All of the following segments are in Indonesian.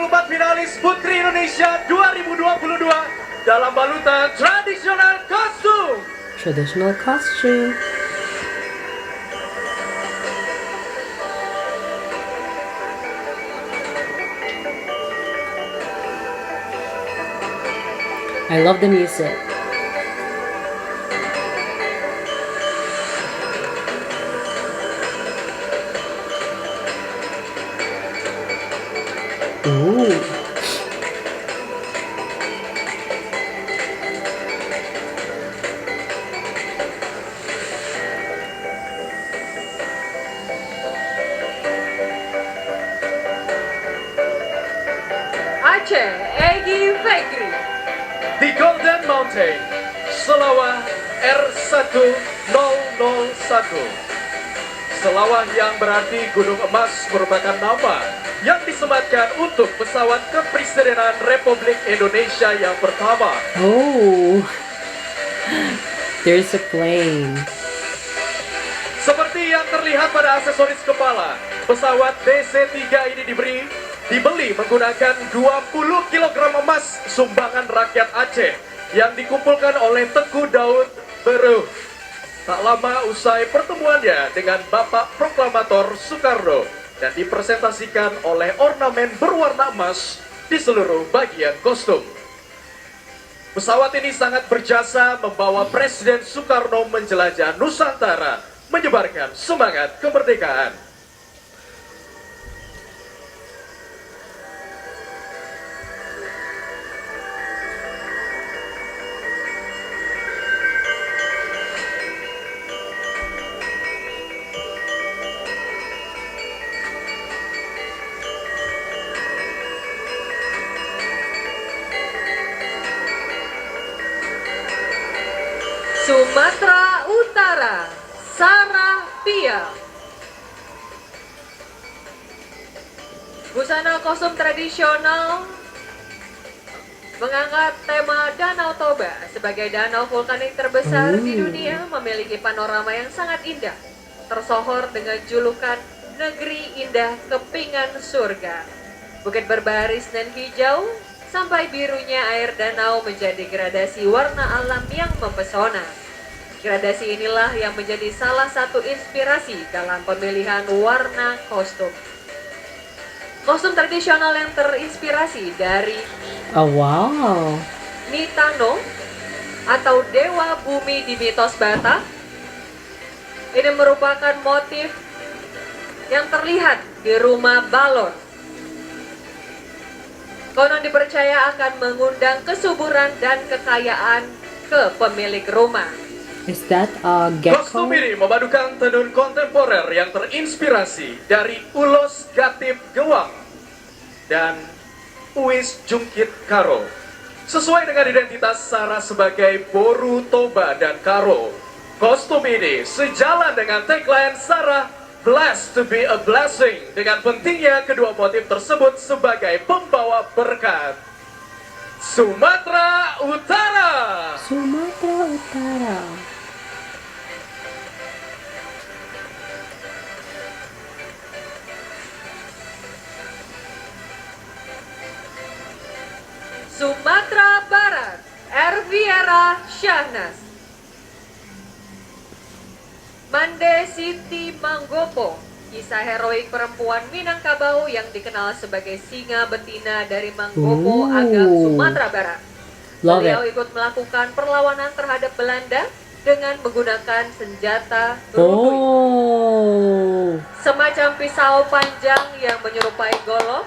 24 finalis Putri Indonesia 2022 dalam balutan tradisional kostum. Traditional costume. I love the music. Ooh. Aceh Egy Fikri. The Golden Mountain, Selawah R1001. Selawah yang berarti Gunung Emas merupakan nama yang disematkan untuk pesawat kepresidenan Republik Indonesia yang pertama. Oh. There's a plane. Seperti yang terlihat pada aksesoris kepala, pesawat DC-3 ini dibeli menggunakan 20 kg emas sumbangan rakyat Aceh yang dikumpulkan oleh Tengku Daud Beruh. Tak lama usai pertemuannya dengan Bapak Proklamator Soekarno dan dipresentasikan oleh ornamen berwarna emas di seluruh bagian kostum. Pesawat ini sangat berjasa membawa Presiden Soekarno menjelajah Nusantara, menyebarkan semangat kemerdekaan. Sumatera Utara, Sarah Pia. Busana kostum tradisional mengangkat tema Danau Toba sebagai danau vulkanik terbesar di dunia, memiliki panorama yang sangat indah, tersohor dengan julukan Negeri Indah Kepingan Surga. Bukit berbaris dan hijau sampai birunya air danau menjadi gradasi warna alam yang mempesona. Gradasi inilah yang menjadi salah satu inspirasi dalam pemilihan warna kostum. Kostum tradisional yang terinspirasi dari Oh wow. Nitano atau Dewa Bumi di mitos Batak. Ini merupakan motif yang terlihat di rumah balon. Konon dipercaya akan mengundang kesuburan dan kekayaan ke pemilik rumah. Is that a gecko? Kostum ini memadukan tenun kontemporer yang terinspirasi dari Ulos Gatip Gewang dan Uis Jungkit Karo. Sesuai dengan identitas Sarah sebagai Boru Toba dan Karo, kostum ini sejalan dengan tagline Sarah Blessed to be a blessing, dengan pentingnya kedua motif tersebut sebagai pembawa berkat. Sumatera Utara. Sumatera Utara. Sumatera Barat, Erviera Syahnas. Mande Siti Manggopo, kisah heroik perempuan Minangkabau yang dikenal sebagai singa betina dari Manggopo, Agam, Sumatera Barat. Love Beliau it. ikut melakukan perlawanan terhadap Belanda dengan menggunakan senjata berutui. Oh. Semacam pisau panjang yang menyerupai golok.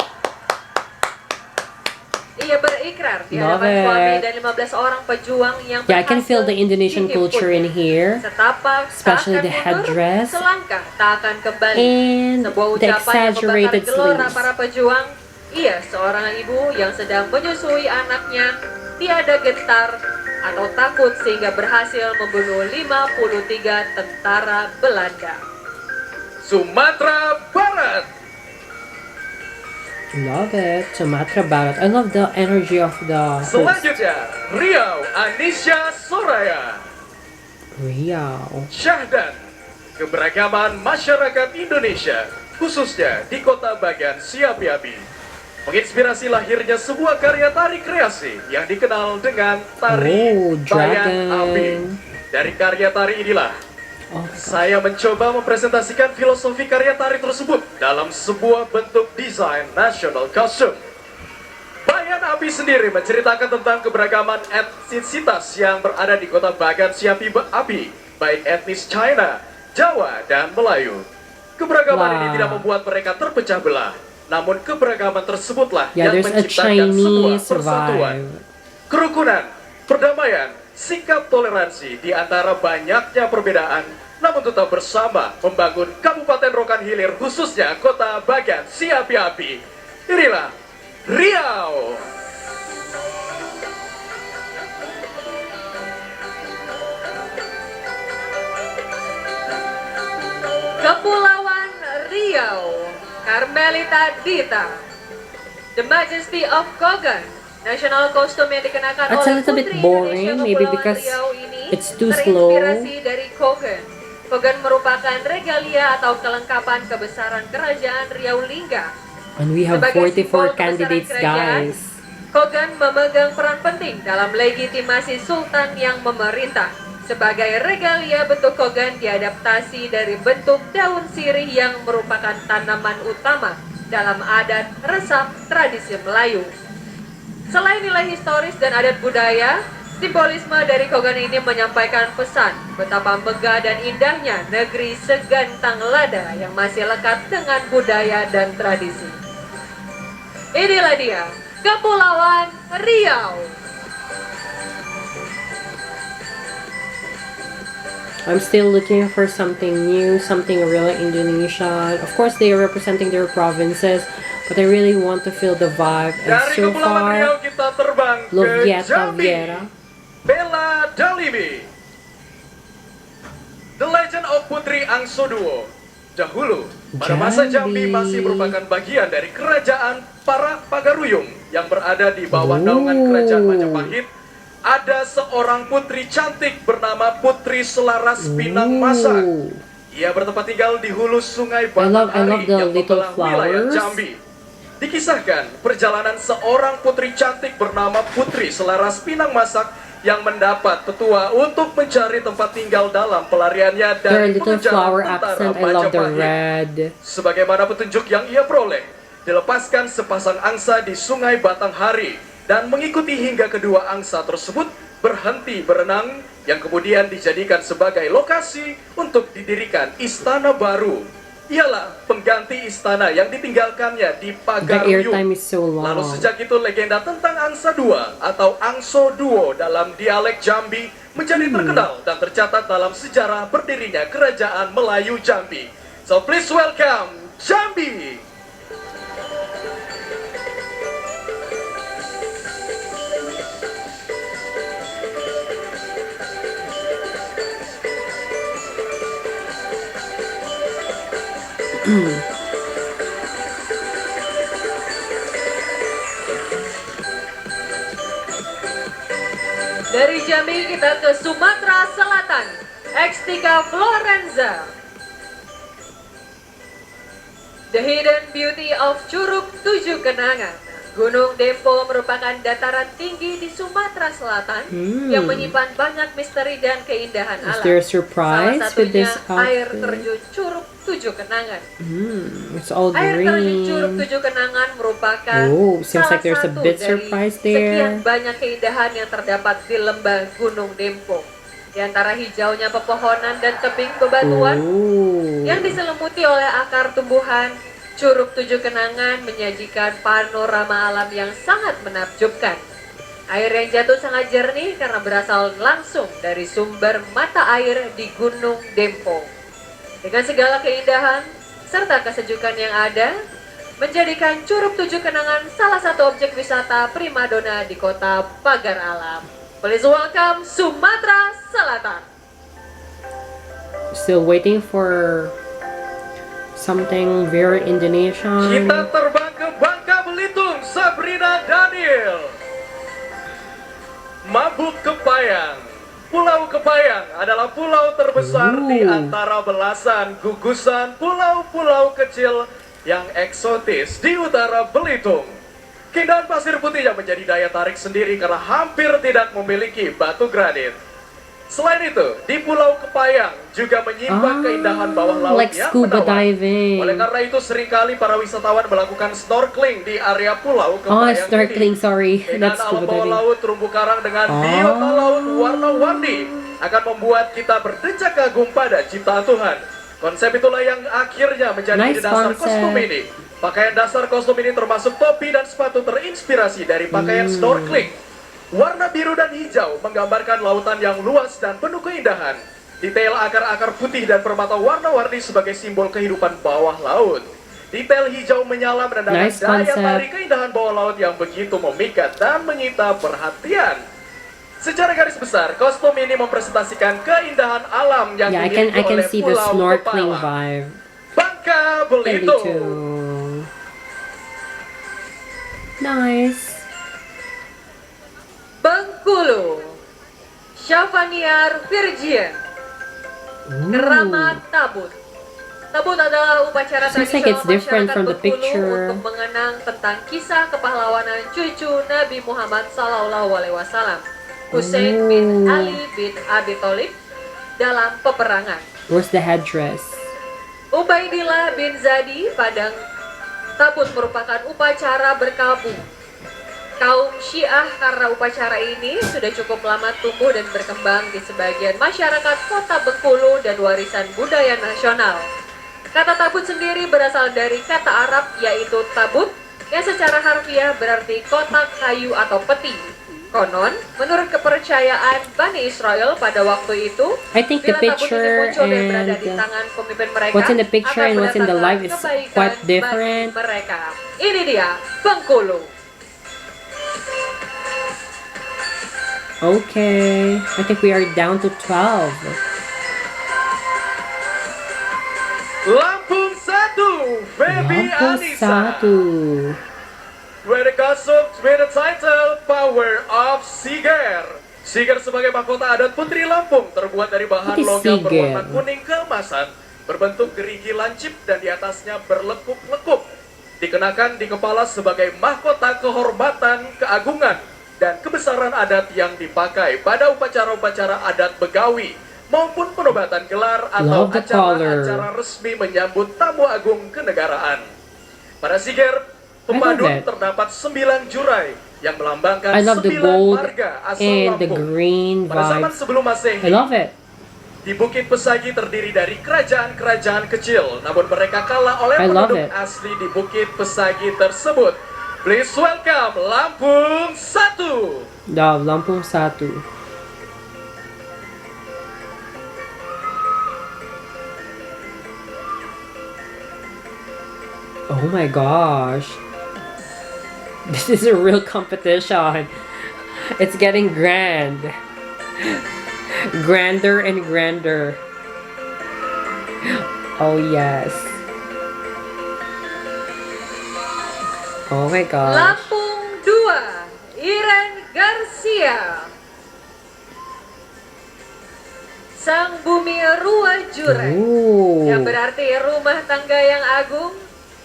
Ia berikrar di Love hadapan suami it. dan 15 orang pejuang yang Yeah, I can feel the berhasil Indonesian culture in dihimpunnya. here. Setapak Especially tak the akan mundur, headdress selangkah tak akan kembali. and Sebuah the ucapan yang membakar exaggerated gelora sleeves. para pejuang. Ia seorang ibu yang sedang menyusui anaknya, tiada gentar atau takut sehingga berhasil membunuh 53 tentara Belanda. Sumatera Barat. Love it. Sumatera Barat. I love the energy of the host. Selanjutnya, Riau Anisha Soraya. Riau. Syahdan, keberagaman masyarakat Indonesia, khususnya di kota bagian Siapi-Api. menginspirasi lahirnya sebuah karya tari kreasi yang dikenal dengan tari Bayan Api. Dari karya tari inilah saya mencoba mempresentasikan filosofi karya tari tersebut dalam sebuah bentuk desain national costume. Bayan Api sendiri menceritakan tentang keberagaman etnisitas yang berada di kota Bagan Siapi Api, baik etnis China, Jawa, dan Melayu. Keberagaman ini tidak membuat mereka terpecah belah, namun keberagaman tersebutlah yang menciptakan sebuah persatuan, kerukunan, perdamaian, sikap toleransi di antara banyaknya perbedaan, namun tetap bersama membangun Kabupaten Rokan Hilir, khususnya kota Bagan Siapi Api. Inilah Riau. Kepulauan Riau, Carmelita Dita, The Majesty of Kogan. National costume yang dikenakan It's a oleh little bit Putri boring, Indonesia maybe Kepulauan because Riau ini it's too slow. terinspirasi dari Kogan. Kogan merupakan regalia atau kelengkapan kebesaran kerajaan Riau Lingga. And we have Sebagai 44 simbol kebesaran candidates, kerajaan, guys. Kogan memegang peran penting dalam legitimasi sultan yang memerintah. Sebagai regalia, bentuk kogan diadaptasi dari bentuk daun sirih yang merupakan tanaman utama dalam adat resap tradisi Melayu. Selain nilai historis dan adat budaya, simbolisme dari kogan ini menyampaikan pesan betapa megah dan indahnya negeri segantang lada yang masih lekat dengan budaya dan tradisi. Inilah dia, Kepulauan Riau. I'm still looking for something new, something really Indonesian. Of course, they are representing their provinces, but I really want to feel the vibe. And Dari so Kepulauan Riau far, kita terbang ke Lovieta Jambi. Viera. Bella Dalimi, The Legend of Putri Angsoduo. Dahulu, pada masa Jambi masih merupakan bagian dari kerajaan para Pagaruyung yang berada di bawah naungan kerajaan Majapahit. Ada seorang putri cantik bernama Putri Selaras Pinang Masak. Ia bertempat tinggal di hulu sungai Batanghari yang membelah wilayah Jambi. Dikisahkan perjalanan seorang putri cantik bernama Putri Selaras Pinang Masak yang mendapat petua untuk mencari tempat tinggal dalam pelariannya dari pengejaran tentara Majapahit. Sebagaimana petunjuk yang ia peroleh, dilepaskan sepasang angsa di sungai Batanghari dan mengikuti hingga kedua angsa tersebut berhenti berenang yang kemudian dijadikan sebagai lokasi untuk didirikan istana baru. Ialah pengganti istana yang ditinggalkannya di Pagaruyung. Lalu sejak itu legenda tentang Angsa Dua atau Angso Duo dalam dialek Jambi menjadi terkenal dan tercatat dalam sejarah berdirinya Kerajaan Melayu Jambi. So please welcome Jambi. Dari Jambi kita ke Sumatera Selatan, Extika Florenza. The Hidden Beauty of Curug Tujuh Kenangan. Gunung Dempo merupakan dataran tinggi di Sumatera Selatan yang menyimpan banyak misteri dan keindahan alam. Surprise Salah with satunya this air outfit? terjun Curug Tujuh Kenangan. It's all Air terjun Curug green. Tujuh Kenangan merupakan Seems salah like there's a satu bit dari surprise sekian there. banyak keindahan yang terdapat di lembah Gunung Dempo. Di antara hijaunya pepohonan dan tebing bebatuan yang diselimuti oleh akar tumbuhan, Curug Tujuh Kenangan menyajikan panorama alam yang sangat menakjubkan. Air yang jatuh sangat jernih karena berasal langsung dari sumber mata air di Gunung Dempo. Dengan segala keindahan serta kesejukan yang ada, menjadikan Curug Tujuh Kenangan salah satu objek wisata primadona di kota Pagar Alam. Please welcome Sumatera Selatan. Still waiting for something very Indonesian. Kita terbang ke Bangka Belitung, Sabrina Daniel. Mabuk Kepayang. Pulau Kepayang adalah pulau terbesar di antara belasan gugusan pulau-pulau kecil yang eksotis di utara Belitung. Keindahan pasir putih yang menjadi daya tarik sendiri karena hampir tidak memiliki batu granit. Selain itu, di Pulau Kepayang juga menyimpan keindahan bawah laut like yang scuba menawan. diving. Oleh karena itu, seringkali para wisatawan melakukan snorkeling di area Pulau Oh, Kepayang snorkeling, ini. sorry. Keindahan That's alam scuba bawah diving. laut terumbu karang dengan biota laut warna-warni akan membuat kita berdecak kagum pada ciptaan Tuhan. Konsep itulah yang akhirnya menjadi Nice dasar concept. kostum ini. Pakaian dasar kostum ini termasuk topi dan sepatu terinspirasi dari pakaian snorkeling. Warna biru dan hijau menggambarkan lautan yang luas dan penuh keindahan. Detail akar-akar putih dan permata warna-warni sebagai simbol kehidupan bawah laut. Detail hijau menyala menandakan Nice daya concept. tarik keindahan bawah laut yang begitu memikat dan menyita perhatian. Secara garis besar, kostum ini mempresentasikan keindahan alam yang Yeah, I dimiliki can oleh see the Pulau snorkeling Kepala. vibe. Bangka Really Belitung. too. Nice. Bengkulu, Syafaniar Virgin, Keramat Tabut. Tabut adalah upacara Seems like it's tradisional different masyarakat from the Bengkulu picture. untuk mengenang tentang kisah kepahlawanan cucu Nabi Muhammad SAW, Hussein bin Ali bin Abi Thalib dalam peperangan. Where's the headdress? Ubaidillah bin Zadi Padang Tabut merupakan upacara berkabung kaum Syiah karena upacara ini sudah cukup lama tumbuh dan berkembang di sebagian masyarakat kota Bengkulu dan warisan budaya nasional. Kata tabut sendiri berasal dari kata Arab yaitu tabut yang secara harfiah berarti kotak kayu atau peti. Konon, menurut kepercayaan Bani Israel pada waktu itu, I think the bila tabut ini picture muncul dan berada di and tangan pemimpin mereka, what's in the picture akan and what's in the mendatangkan live is kebaikan quite bagi different. mereka. Ini dia Bengkulu. Okay, I think we are down to 12. Lampung 1, Feby Lampung Anissa. 1. With the costume with the title Power of Siger. Siger sebagai mahkota adat Putri Lampung terbuat dari bahan What is logam siger? berwarna kuning keemasan, berbentuk gerigi lancip dan di atasnya berlekuk-lekuk. Dikenakan di kepala sebagai mahkota kehormatan, keagungan, dan kebesaran adat yang dipakai pada upacara-upacara adat Begawi maupun penobatan gelar atau Love the color. acara-acara resmi menyambut tamu agung kenegaraan. Pada Siger, pemadun that. terdapat 9 jurai yang melambangkan I love the 9 gold marga asal and the Lampung. green Pada zaman vibes. sebelum I Masehi, love it. di Bukit Pesagi terdiri dari kerajaan-kerajaan kecil, namun mereka kalah oleh I love penduduk it. asli di Bukit Pesagi tersebut. Please welcome Lampung 1. Lampung 1. Oh my gosh. This is a real competition. It's getting grand. Grander and grander. Oh yes. Oh my gosh. Lampung 2, Iren Garcia. Sang Bumi Rua Jurek, yang Ooh. berarti rumah tangga yang agung,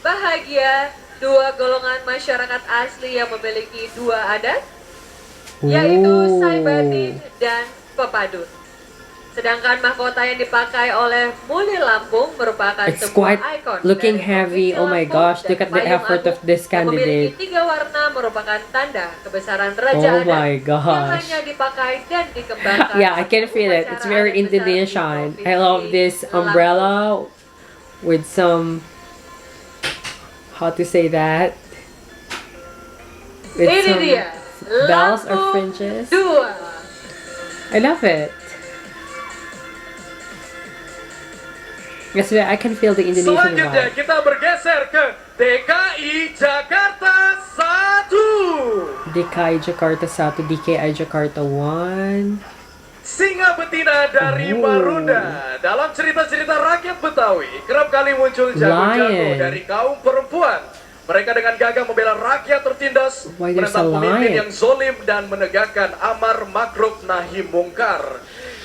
bahagia, dua golongan masyarakat asli yang memiliki dua adat, yaitu Saibatin dan Pepadun. Sedangkan mahkota yang dipakai oleh Muli Lampung merupakan It's sebuah quite ikon looking dari heavy. Provinsi Oh my Lampung gosh, dan look at the payung effort of agung this yang memiliki candidate. 3 warna merupakan tanda kebesaran Raja Oh Adat my yang gosh. hanya dipakai dan dikembangkan. Yeah, I can feel it. It's very Indonesian. I love this umbrella with some, how to say that? With Ini some dia bells or Lampung fringes. 2. I love it. Yes, I can feel the Indonesian Selanjutnya vibe. kita bergeser ke DKI Jakarta 1. DKI Jakarta 1, DKI Jakarta 1. Singa betina dari Oh. Marunda. Dalam cerita-cerita rakyat Betawi, kerap kali muncul jago-jago Lion. dari kaum perempuan. Mereka dengan gagah membela rakyat tertindas, Why there's menentang a pemimpin lion? yang zolim dan menegakkan amar makruf nahi mungkar.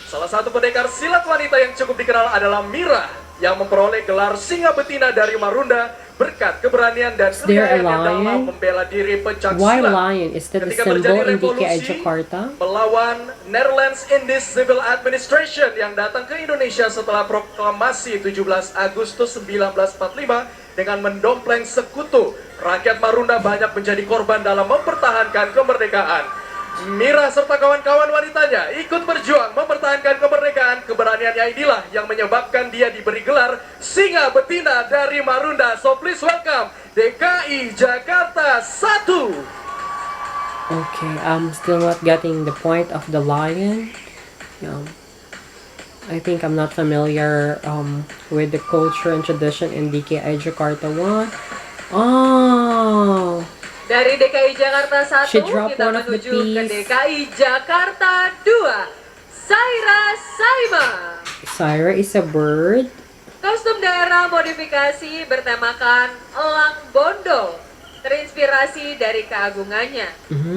Salah satu pendekar silat wanita yang cukup dikenal adalah Mira. yang memperoleh gelar singa betina dari Marunda berkat keberanian dan there a kelihayannya dalam lion? membela diri pencak Why silat. lion? Is that a Ketika symbol terjadi in DKI revolusi Jakarta? melawan Netherlands Indies Civil Administration yang datang ke Indonesia setelah proklamasi 17 Agustus 1945 dengan mendompleng sekutu, rakyat Marunda banyak menjadi korban dalam mempertahankan kemerdekaan. Mira serta kawan-kawan wanitanya ikut berjuang mempertahankan kemerdekaan. Keberaniannya inilah yang menyebabkan dia diberi gelar singa betina dari Marunda. So please welcome DKI Jakarta 1. Okay, I'm still not getting the point of the lion. I think I'm not familiar with the culture and tradition in DKI Jakarta 1. Oh, Dari DKI Jakarta 1 She dropped kita one of the menuju ke piece. DKI Jakarta 2. Saira Saima. Syra is a bird. Kostum daerah modifikasi bertemakan elang bondol, terinspirasi dari keagungannya.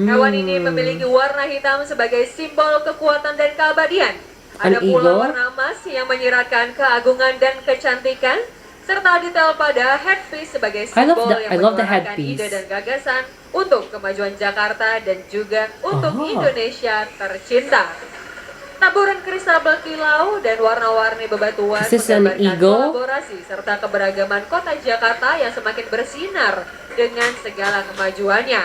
Hewan ini memiliki warna hitam sebagai simbol kekuatan dan keabadian. Ada An pula eagle? warna emas yang menyiratkan keagungan dan kecantikan, serta detail pada headpiece sebagai I love simbol the- yang I love the menyuarakan headpiece. ide dan gagasan untuk kemajuan Jakarta dan juga untuk Oh. Indonesia tercinta. Taburan kristal berkilau dan warna-warni bebatuan Is this an menggambarkan eagle? kolaborasi serta keberagaman kota Jakarta yang semakin bersinar dengan segala kemajuannya.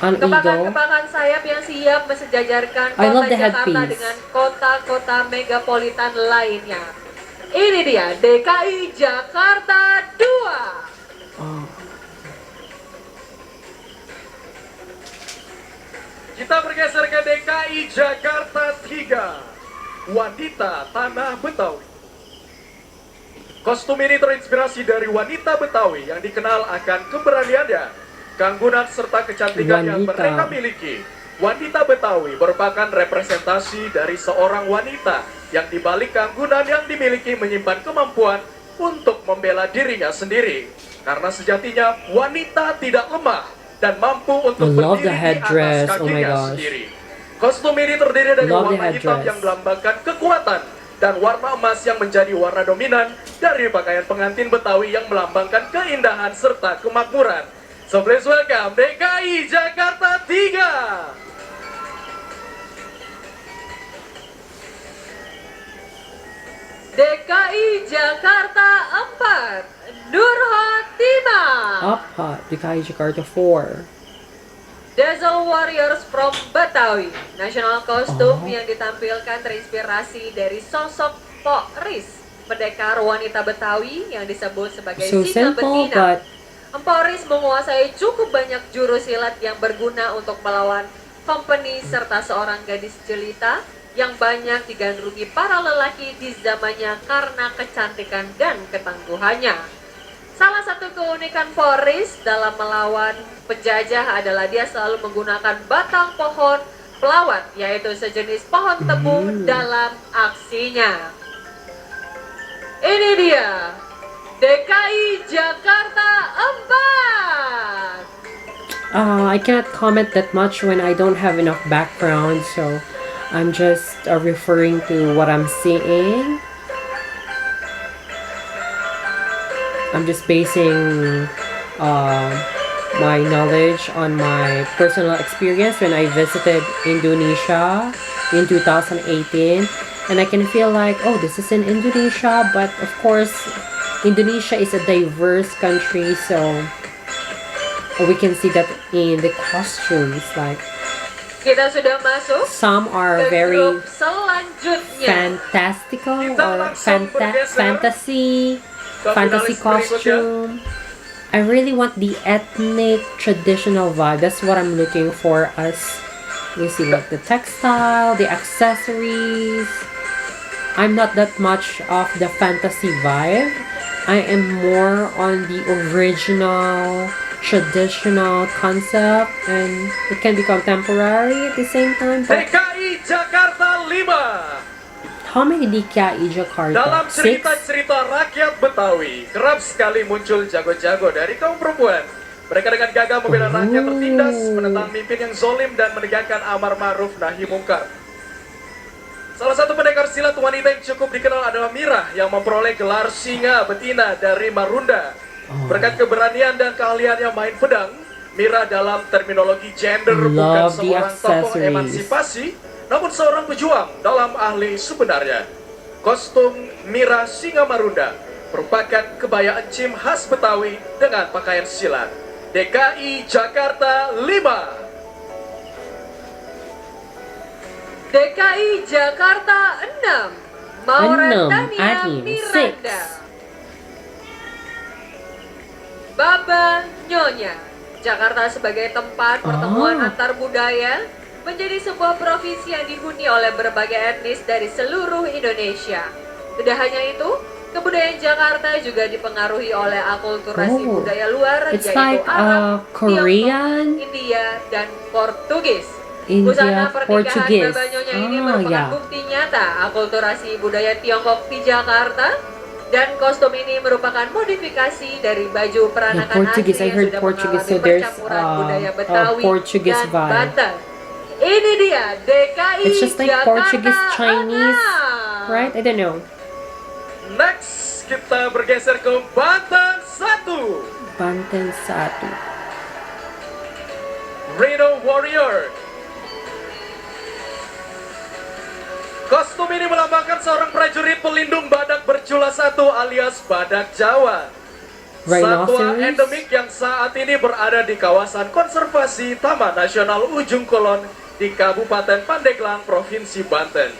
An eagle. Kepakan-kepakan sayap yang siap mensejajarkan I love kota the Jakarta headpiece. dengan kota-kota megapolitan lainnya. Ini dia DKI Jakarta 2. Oh. Kita bergeser ke DKI Jakarta 3. Wanita Tanah Betawi. Kostum ini terinspirasi dari wanita Betawi yang dikenal akan keberaniannya, keanggunan serta kecantikan yang Wanita. mereka miliki. Wanita Betawi merupakan representasi dari seorang wanita yang dibalik keanggunan yang dimiliki menyimpan kemampuan untuk membela dirinya sendiri. Karena sejatinya wanita tidak lemah dan mampu untuk I love the berdiri di headdress. atas Oh my kakinya gosh. sendiri. Kostum ini terdiri dari Love the warna hitam headdress. yang melambangkan kekuatan dan warna emas yang menjadi warna dominan dari pakaian pengantin Betawi yang melambangkan keindahan serta kemakmuran. So please welcome DKI Jakarta 3. DKI Jakarta 4. Nurhotima. Apa, DKI Jakarta 4. Dazzle Warriors from Betawi. National costume Oh. yang ditampilkan terinspirasi dari sosok Pok Riz, pendekar wanita Betawi yang disebut sebagai So singa simple, betina. but Emporis menguasai cukup banyak jurus silat yang berguna untuk melawan company serta seorang gadis jelita yang banyak digandrungi para lelaki di zamannya karena kecantikan dan ketangguhannya. Salah satu keunikan Poris dalam melawan penjajah adalah dia selalu menggunakan batang pohon pelawat, yaitu sejenis pohon tebu dalam aksinya. Ini dia DKI Jakarta 4. I cannot comment that much when I don't have enough background, so I'm just referring to what I'm seeing. I'm just basing my knowledge on my personal experience when I visited Indonesia in 2018, and I can feel like, oh, this is in Indonesia, but of course Indonesia is a diverse country, so we can see that in the costumes, like Kita sudah masuk some are ke very grup selanjutnya. fantastical Kita or langsung bergeser fantasy ke fantasy finalis berikutnya. costume. I really want the ethnic traditional vibe. That's what I'm looking for. As you see, like the textile, the accessories. I'm not that much of the fantasy vibe. I am more on the original traditional concept, and it can be contemporary at the same time. But DKI Jakarta 5. how many DKI Jakarta? Dalam 6? cerita-cerita rakyat Betawi, kerap sekali muncul jago-jago dari kaum perempuan. Mereka dengan gagah membela rakyat tertindas, menentang mimpin yang zolim dan menegakkan amar ma'ruf nahi mungkar. Salah satu pendekar silat wanita yang cukup dikenal adalah Mira yang memperoleh gelar singa betina dari Marunda. Berkat keberanian dan keahliannya main pedang, Mira dalam terminologi gender bukan Love the seorang tokoh accessories. emansipasi, namun seorang pejuang dalam ahli sebenarnya. Kostum Mira Singa Marunda merupakan kebaya encim khas Betawi dengan pakaian silat. DKI Jakarta 5. DKI Jakarta 6. Mauretania Anim, Miranda. 6. Baba Nyonya. Jakarta sebagai tempat pertemuan antar budaya menjadi sebuah provinsi yang dihuni oleh berbagai etnis dari seluruh Indonesia. Tidak hanya itu, kebudayaan Jakarta juga dipengaruhi oleh akulturasi budaya luar, It's yaitu like Arab, Korean, Tiongkok, India, dan Portugis. India, Busana pernikahan Portuguese. Baba Nyonya ini merupakan bukti nyata akulturasi budaya Tiongkok di Jakarta, dan kostum ini merupakan modifikasi dari baju peranakan Portuguese. asli I yang heard sudah Portuguese, mengalami so there's percampuran budaya Betawi Portuguese dan vibe. Banten. Ini dia DKI It's just like Jakarta Portuguese, Chinese, 6. right? I don't know. Next, kita bergeser ke Banten 1. Banten 1. Rhino Warrior. Kostum ini melambangkan seorang prajurit pelindung badak bercula satu alias badak Jawa. Satwa Rhinoceros. endemik yang saat ini berada di kawasan konservasi Taman Nasional Ujung Kulon di Kabupaten Pandeglang, Provinsi Banten.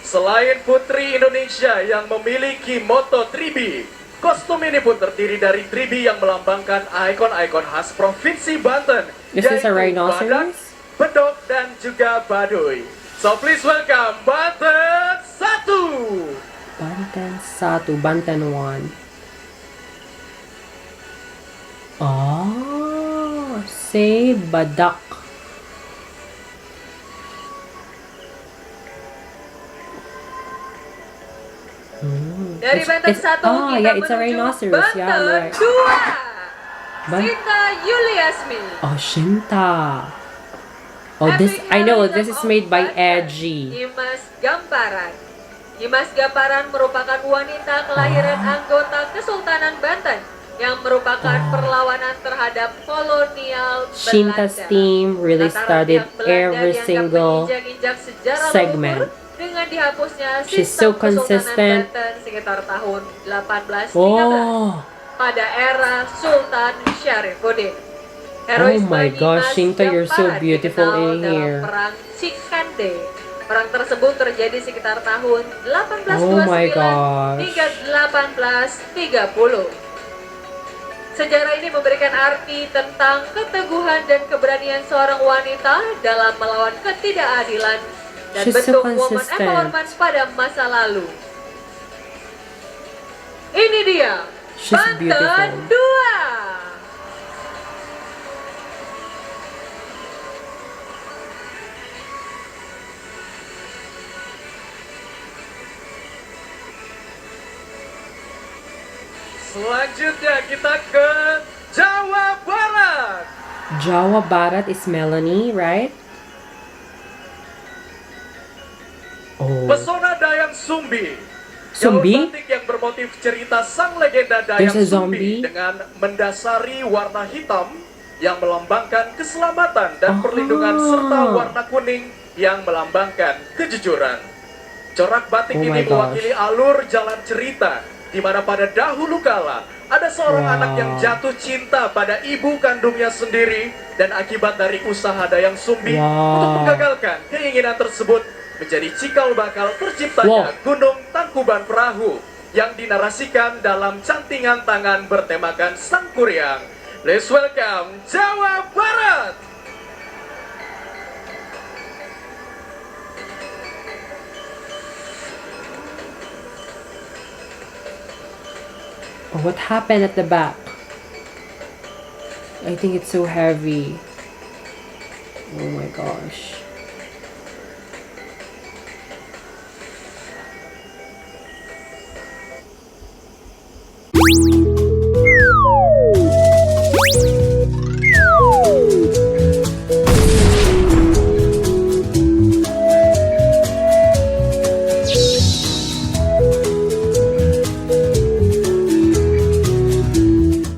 Selain putri Indonesia yang memiliki moto Tribi, kostum ini pun terdiri dari Tribi yang melambangkan ikon-ikon khas Provinsi Banten, Is this a rhinoceros? badak, bedok, dan juga baduy. So please welcome Banten 1. Banten 1. Banten 1. Oh, say badak. Dari Banten 1 kita yeah, it's a menuju rhinoceros. Banten Yeah, right. 2. Sinta Yuliasmi. Oh, Shinta. Oh, this Epic I know. Heroism This is of made by Banten. Edgy. Dimas Gamparan. Dimas Gamparan merupakan wanita kelahiran anggota Kesultanan Banten yang merupakan perlawanan terhadap kolonial Shinta's Belanda. team really Lantaran studied pihak Belanda every dianggap single menginjak-injak sejarah segment. leluhur dengan dihapusnya She's sistem so consistent. Kesultanan Banten sekitar tahun 1813 Oh, pada era Sultan Syarifuddin. Heroisme my gosh, Dimas Shinta, you're so Gamparan beautiful dikenal in dalam here. Perang Cikande. Perang tersebut terjadi sekitar tahun 1829 Oh my gosh. hingga 1830. Sejarah ini memberikan arti tentang keteguhan dan keberanian seorang wanita dalam melawan ketidakadilan dan She's so bentuk woman consistent. empowerment pada masa lalu. Ini dia She's Banten beautiful. 2. Selanjutnya kita ke Jawa Barat. Jawa Barat is Melanie, right? Oh, Pesona Dayang Sumbi. Sumbi? Gaun batik yang bermotif cerita sang legenda There's Dayang a zombie? Sumbi dengan mendasari warna hitam yang melambangkan keselamatan dan perlindungan serta warna kuning yang melambangkan kejujuran. Corak batik Oh ini my gosh. mewakili alur jalan cerita di mana pada dahulu kala ada seorang anak yang jatuh cinta pada ibu kandungnya sendiri dan akibat dari usaha Dayang Sumbi untuk menggagalkan keinginan tersebut menjadi cikal bakal terciptanya Gunung Tangkuban Perahu yang dinarasikan dalam cantingan tangan bertemakan Sang Kuryang. Let's welcome Jawa Barat. Oh, what happened at the back? I think it's so heavy. Oh my gosh.